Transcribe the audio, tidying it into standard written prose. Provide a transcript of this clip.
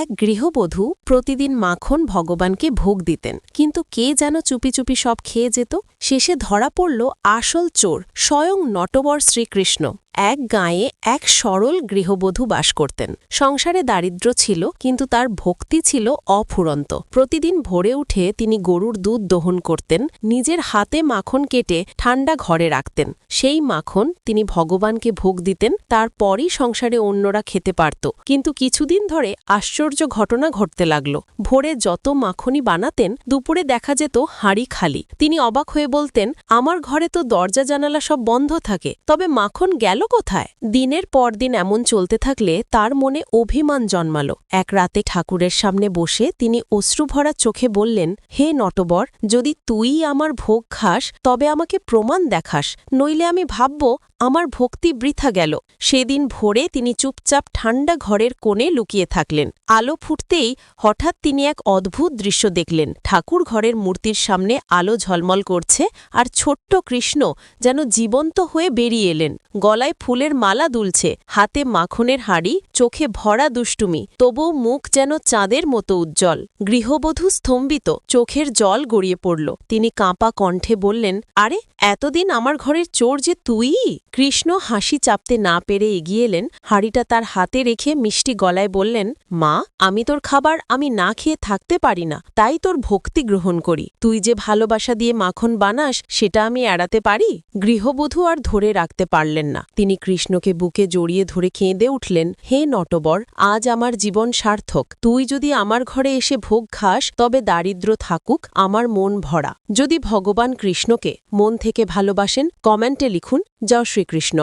এক গৃহবধূ প্রতিদিন মাখন ভগবানকে ভোগ দিতেন, কিন্তু কে যেন চুপি চুপি সব খেয়ে যেত। শেষে ধরা পড়ল আসল চোর স্বয়ং নটবর শ্রীকৃষ্ণ। এক গাঁয়ে এক সরল গৃহবধূ বাস করতেন। সংসারে দারিদ্র্য ছিল, কিন্তু তার ভক্তি ছিল অফুরন্ত। প্রতিদিন ভোরে উঠে তিনি গরুর দুধ দহন করতেন, নিজের হাতে মাখন কেটে ঠান্ডা ঘরে রাখতেন। সেই মাখন তিনি ভগবানকে ভোগ দিতেন, তারপরই সংসারে অন্যরা খেতে পারত। কিন্তু কিছুদিন ধরে আশ্চর্য ঘটনা ঘটতে লাগল। ভোরে যত মাখনই বানাতেন, দুপুরে দেখা যেত হাঁড়ি খালি। তিনি অবাক হয়ে বলতেন, আমার ঘরে তো দরজা জানালা সব বন্ধ থাকে, তবে মাখন গেল কোথায়? দিনের পর দিন এমন চলতে থাকলে তার মনে অভিমান জন্মালো। এক রাতে ঠাকুরের সামনে বসে তিনি অশ্রুভরা চোখে বললেন, হে নটবর, যদি তুই আমার ভোগ খাস তবে আমাকে প্রমাণ দেখাস, নইলে আমি ভাবব আমার ভক্তি বৃথা গেল। সেদিন ভোরে তিনি চুপচাপ ঠান্ডা ঘরের কোণে লুকিয়ে থাকলেন। আলো ফুটতেই হঠাৎ তিনি এক অদ্ভুত দৃশ্য দেখলেন। ঠাকুর ঘরের মূর্তির সামনে আলো ঝলমল করছে, আর ছোট্ট কৃষ্ণ যেন জীবন্ত হয়ে বেরিয়ে এলেন। গলায় ফুলের মালা দুলছে, হাতে মাখনের হাঁড়ি, চোখে ভরা দুষ্টুমি, তবুও মুখ যেন চাঁদের মতো উজ্জ্বল। গৃহবধূ স্তম্ভিত, চোখের জল গড়িয়ে পড়ল। তিনি কাঁপা কণ্ঠে বললেন, আরে, এতদিন আমার ঘরের চোর যে তুই? কৃষ্ণ হাসি চাপতে না পেরে এগিয়ে এলেন, হাঁড়িটা তার হাতে রেখে মিষ্টি গলায় বললেন, মা, আমি তোর খাবার আমি না খেয়ে থাকতে পারি না, তাই তোর ভক্তি গ্রহণ করি। তুই যে ভালোবাসা দিয়ে মাখন বানাস, সেটা আমি এড়াতে পারি? গৃহবধূ আর ধরে রাখতে পারলেন না। তিনি কৃষ্ণকে বুকে জড়িয়ে ধরে কেঁদে উঠলেন, হে নটবর, আজ আমার জীবন সার্থক। তুই যদি আমার ঘরে এসে ভোগ খাস, তবে দারিদ্র থাকুক, আমার মন ভরা। যদি ভগবান কৃষ্ণকে মন থেকে ভালোবাসেন, কমেন্টে লিখুন, জয় শ্রীকৃষ্ণ।